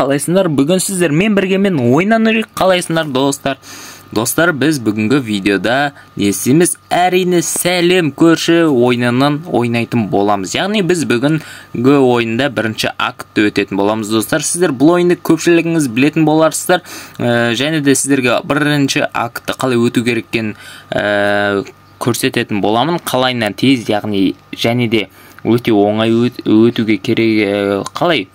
қалайсыңдар? Бүгін сіздермен бірге мен ойнанырық. Қалайсыңдар достар, біз бүгінгі видеода несіміз әрине сәлем көрші ойынынан ойнайтын боламыз. Яғни біз бүгінгі ойында бірінші актты өтетін боламыз достар. Сіздер бұл ойынды көпшілігіңіз білетін боларсыздар. Және де сіздерге бірінші актты қалай өту кереккен көрсететін боламын. Қалайынан тез, яғни және де өте оңай өтуге керек, қалай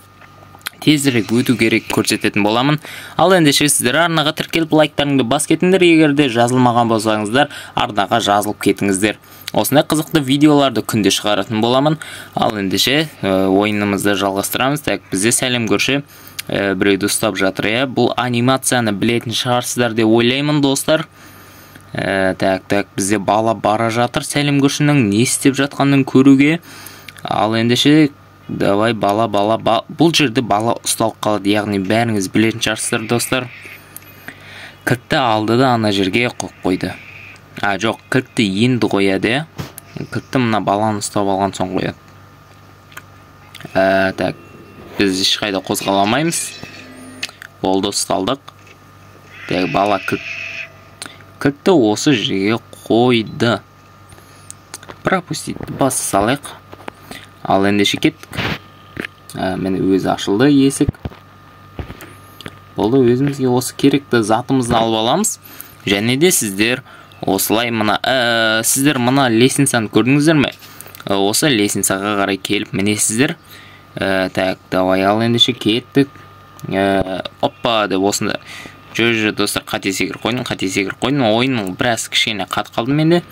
тезірек өту керек көрсететін боламын. Ал ендеше сіздер арнаға тіркеліп лайктарыңды бас кетіңдер. Егер де жазылмаған болсаңыздар, арнаға жазылып кетіңіздер. Осындай қызықты видеоларды күнде шығаратын боламын. Ал ендеше ойынымызды жалғастырамыз. Так, бізде сәлем көрші біреуді ұстап жатыр. Бұл анимацияны білетін шығарсыздар деп ойлаймын достар. Так, бізде бала бара жатыр сәлем көршінің не істеп жатқанын көруге. Ал ендеше давай бала, бұл жерде бала ұсталып қалады, яғни бәріңіз білетін шығарсыздар достар. Кілтті алды да ана жерге қойып қойды. Жоқ, кілтті енді қояды. Кілтті мына баланы ұстап алған соң қояды. Так, біз ешқайда қозғаламаймыз. Болды, ұсталдық. Так, бала кілтті осы жерге қойды. Пропустить, басы салайық. Ал ендеше кеттік. Мені өзі ашылды есік. Болды, өзімізге осы керекті затымызды алып аламыз. Және де сіздер осылай сіздер мына лестницаны көрдіңіздер ме? Осы лестницаға қарай келіп мінесіздер. Так, давай, ал ендеше кеттік. Оппа деп осында. Жо достар, қате секір қойдым. Ойынның біраз кішкене қат қалды менде.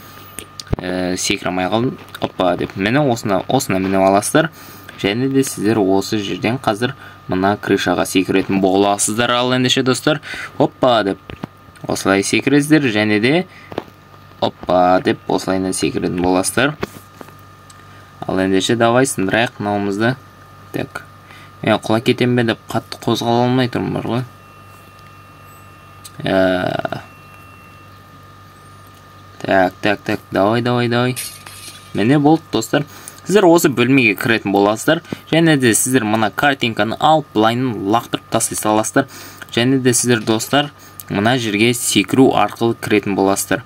Секірамай қалдым. Оппа деп мені осына мініп аласыздар. Және де сіздер осы жерден қазір мына крышаға секіретін боласыздар. Ал ендеше достар, оппа деп осылай секіресіздер. Және де оппа деп осылайынан секіретін боласыздар. Ал ендеше давай сындырайық мынауымызды. Так, мен құлап кетем бе деп қатты қозғала алмай тұрмын бар ғой. Так, давай. Міне болды достар. Сіздер осы бөлмеге кіретін боласыздар. Және де сіздер мына картинканы алып, былайын лақтырып тастай саласыздар. Және де сіздер достар, мына жерге секіру арқылы кіретін боласыздар.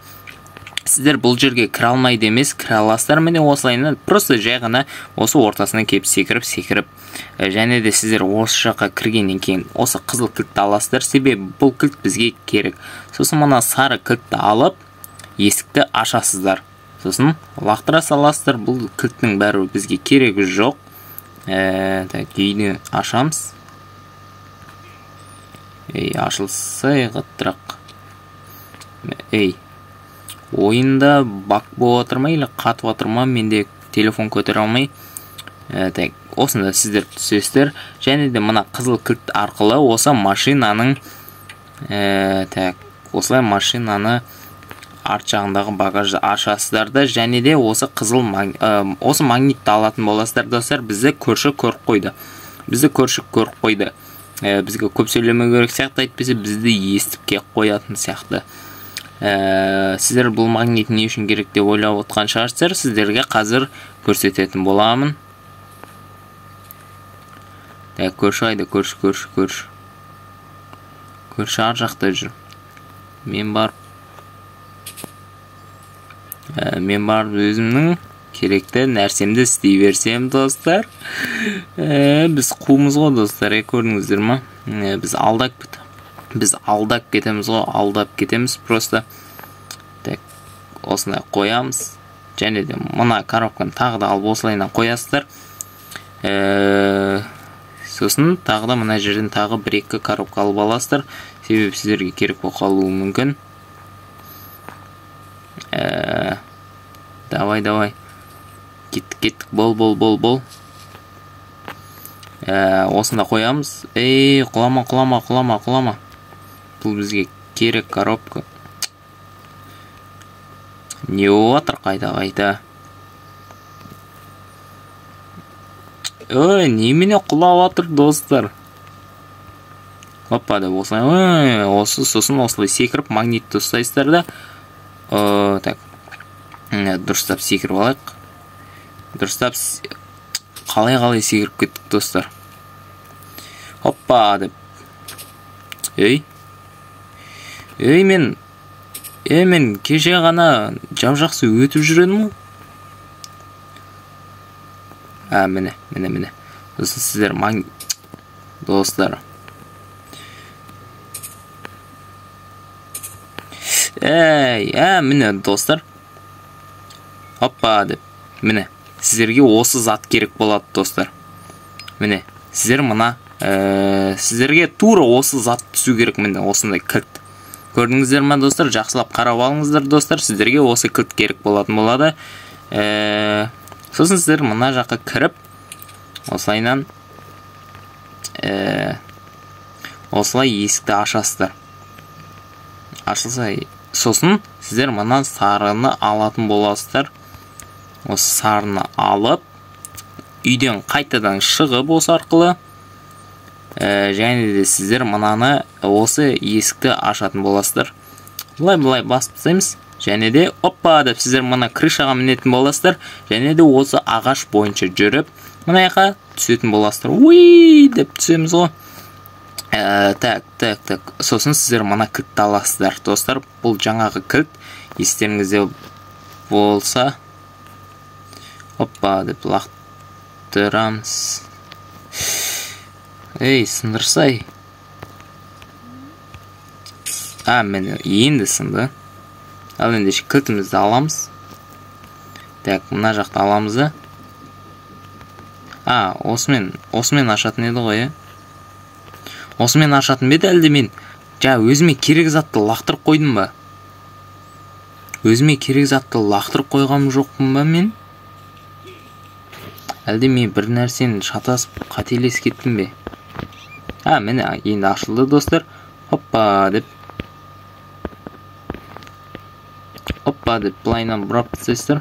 Сіздер бұл жерге кіре алмайды емес, кіре аласыздар. Міне осылайынан просто жай ғана осы ортасына келіп секіріп. Және де сіздер осы жаққа кіргеннен кейін осы қызыл кілтті аласыздар. Себебі бұл кілт бізге керек. Сосын мына сары кілтті алып, есікті ашасыздар. Сосын лақтыра саласыздар. Бұл кілттің бәрі бізге керегі жоқ. Так, үйді ашамыз. Ашылса ғыттырақ. Ойында бак болып отыр ма, или қатып отыр ма, менде телефон көтере алмай. Так, осында сіздер түсесіздер. Және де мына қызыл кілт арқылы осы машинаның осылай машинаны арт жағындағы багажды ашасыздар да, және де осы осы магнитті алатын боласыздар достар. Бізді көрші көріп қойды. Бізге көп сөйлемеу керек сияқты, айтпесе бізді естіп кеп қоятын сияқты. Сіздер бұл магнит не үшін керек деп ойлап отқан шығарсыздар. Сіздерге қазір көрсететін боламын. Так, көрші қайда, көрші. Көрші ар жақта жүр. Мен барып өзімнің керекті нәрсемді істей берсем достар. Біз қуымыз ғой достар, көрдіңіздер ма? Біз алдап кетеміз ғой, алдап кетеміз просто. Так, осындай қоямыз. Және де мына коробканы тағы да алып осылайынан қоясыздар. Сосын тағы да мына жерден тағы 1-2 коробка алып аласыздар. Себебі сіздерге керек болып қалуы мүмкін. Давай. Кеттік, бол. Осында қоямыз. Құлама. Бұл бізге керек коробка. Не отыр қайта. Немене құлап отыр достар. Оппа деп осылай. Сосын осылай секіріп магнитті ұстайсыздар да. Так, дұрыстап секіріп алайық. Қалай секіріп кеттік достар. Hoppa деп. Мен кеше ғана жақсы өтіп жүредім ғой. Міне. Сосын сіздер достар. Міне достар. Hoppa деп. Міне, сіздерге осы зат керек болады достар. Міне, сіздерге тура осы зат түсу керек. Міне, осындай кілт. Көрдіңіздер ме достар? Жақсылап қарап алыңыздар достар. Сіздерге осы кілт керек болатын болады. Сосын сіздер мына жаққа кіріп, осылай есікті ашасыздар. Сосын сіздер мына сарыны алатын боласыздар. Осы сарыны алып, үйден қайтадан шығып осы арқылы, және де сіздер мынаны осы есікті ашатын боласыздар. Бұлай басып тастаймыз. Және де оппа деп сіздер мына крышаға мінетін боласыздар. Және де осы ағаш бойынша жүріп, мына жаққа түсетін боласыздар. Уй деп түсеміз ғой. Так. Сосын сіздер мына кілтті аласыздар достар. Бұл жаңағы кілт. Естеріңізде болса, оппа деп лақтырамыз. Сындырсай. Міне, енді сынды. Ал ендеше кілтімізді аламыз. Так, мына жақты аламыз да. Осымен ашатын еді ғой, Осымен ашатын беді әлде мен өзіме керек затты лақтырып қойдым ба? Өзіме керек затты лақтырып қойғам жоқпын ба мен? Әлде мен бір нәрсені шатасып қателес кеттім бе? Міне, енді ашылды достар. Hoppa деп. Бұлайынан бұрап тастайсыздар.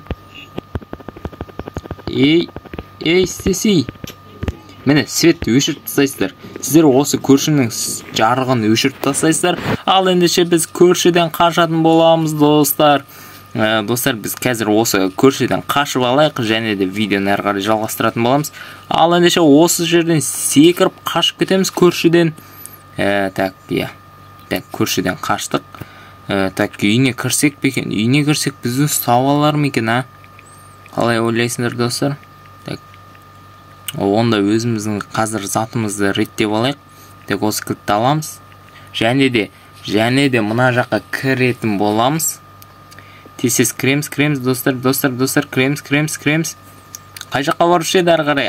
Істесей. Міне, светті өшіріп тастайсыздар. Сіздер осы көршінің жарығын өшіріп тастайсыздар. Ал ендеше біз көршіден қашатын боламыз достар. Достар, біз қазір осы көршіден қашып алайық, және де видеоны әрі қарай жалғастыратын боламыз. Ал ендеше осы жерден секіріп қашып кетеміз көршіден. Так, көршіден қаштық. Так, үйіне кірсек пе екен? Үйіне кірсек бізді ұстап алар ма екен, Қалай ойлайсыңдар достар? Так. Онда өзіміздің қазір затымызды реттеп алайық. Так, осы кілтті аламыз. Және де мына жаққа кіретін боламыз. Тез кіреміз достар, кіреміз. Қай жаққа барып еді әрі қарай?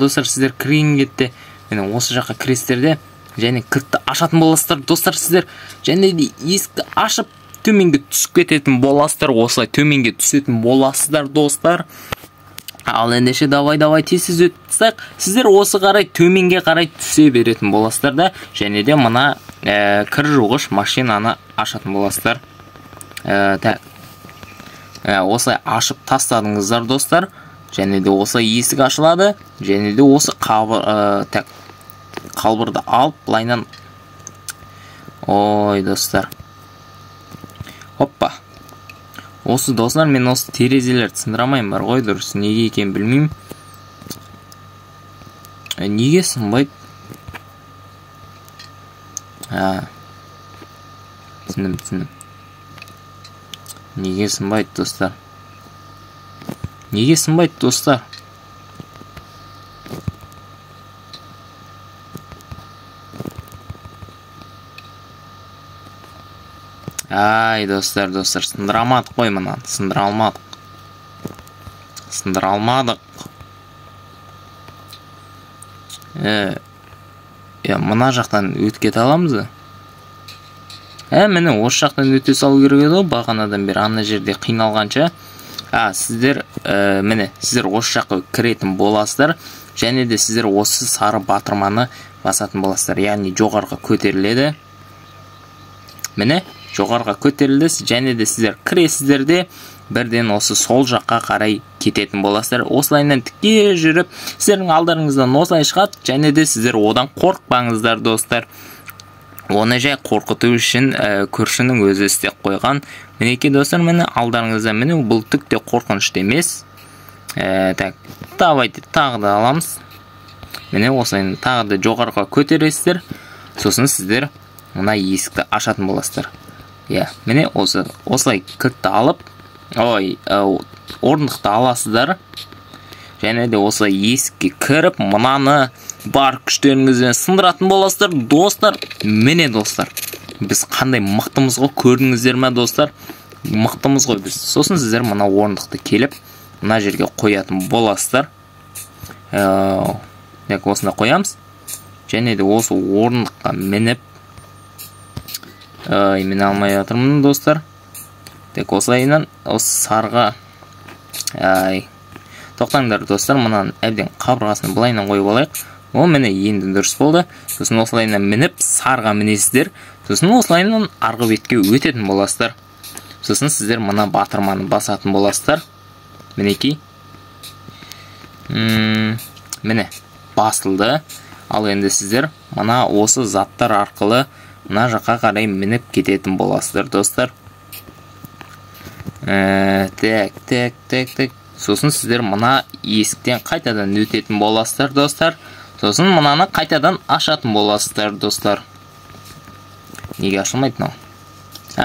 Достар, сіздер кірген кетті. Мені осы жаққа кіресіздер де, және кілтті ашатын боласыздар достар сіздер. Және де есікті ашып төменге түсіп кететін боласыздар. Осылай төменге түсетін боласыздар достар. Ал ендеше давай тез өтсек, сіздер осы қарай төменге қарай түсе беретін боласыздар да, және де мына кір жуғыш машинаны ашатын боласыздар. Осылай ашып тастадыңыздар достар. Және де осылай есік ашылады. Және де осы қалбырды алып бұлайынан. Ой достар. Hoppa. Осы достар, мен осы терезелерді сындырамайым бар ғой, дұрыс. Неге екен білмеймін. Неге сынбайды? Түсіндім. Неге сынбайды достар? Достар, сындырамадық қой мұнан. Сындыра алмадық. Мұна жақтан өткет аламыз. Міне, осы жақтан өте салу керек еді, бағанадан бері ана жерде қиналғанша. Сіздер осы жаққа кіретін боласыздар. Және де сіздер осы сары батырманы басатын боласыздар. Яғни жоғарға көтеріледі. Міне, жоғарға көтерілді, және де сіздер кіресіздер де бірден осы сол жаққа қарай кететін боласыздар. Осылайынан тіке жүріп, сіздердің алдарыңыздан осылай шығады, және де сіздер одан қорықпаңыздар достар. Оны жай қорқыту үшін көршінің өзі істеп қойған. Мінеке достар, міне алдарыңызда, міне бұл түкте қорқынышты емес. Так, давайте тағы да аламыз. Міне осылайын тағы да жоғарыға көтересіздер. Сосын сіздер мына есікті ашатын боласыздар. Міне осылай кілтті алып, орындықты аласыздар. Және де осылай есікке кіріп, мынаны бар күштеріңізбен сындыратын боласыздар, достар. Міне достар, біз қандай мықтымыз ғой, көрдіңіздер ме достар? Мықтымыз ғой біз. Сосын сіздер мына орындықты келіп, мына жерге қоятын боласыздар. Осында қоямыз. Және де осы орындыққа мініп, міне алмай жатырмын достар. Осылайынан осы сарға, тоқтаңдар достар, мұнан әбден қабырғасын былайынан қойып алайық. Ол міне енді дұрыс болды. Сосын осылайынан мініп, сарға мінесіздер. Сосын осылайынан арғы бетке өтетін боласыздар. Сосын сіздер мына батырманы басатын боласыздар. Мінекей. Міне, басылды. Ал енді сіздер мына осы заттар арқылы мына жаққа қарай мініп кететін боласыздар, достар. Так. Сосын сіздер мына есіктен қайтадан өтетін боласыздар, достар. Сосын мынаны қайтадан ашатын боласыздар, достар. Неге ашылмайды мынау?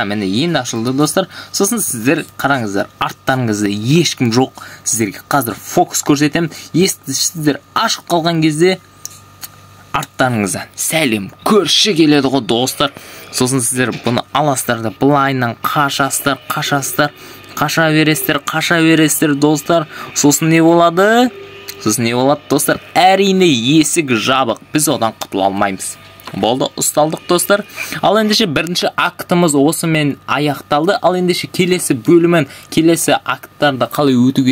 Міне енді ашылды, достар. Сосын сіздер қараңыздар, арттарыңызда ешкім жоқ. Сіздерге қазір фокус көрсетемін. Есікті сіздер ашып қалған кезде арттарыңыздан сәлем көрші келеді ғой, достар. Сосын сіздер бұны аласыздар да былайынан қашасыздар. Қаша бересіздер, достар. Сосын не болады, достар? Әрине есік жабық. Біз одан құтыла алмаймыз. Болды, ұсталдық, достар. Ал ендеше бірінші актымыз осымен аяқталды. Ал ендеше келесі бөлімін, келесі акттарды қалай өту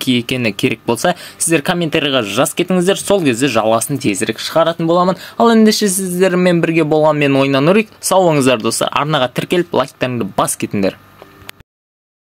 екені керек болса, сіздер комментарийға жаз кетіңіздер. Сол кезде жалғасын тезірек шығаратын боламын. Ал ендеше сіздермен бірге болған мен Ойнан Нұрик. Сау болыңыздар, достар. Арнаға тіркеліп, лайктарыңды бас кетіңдер.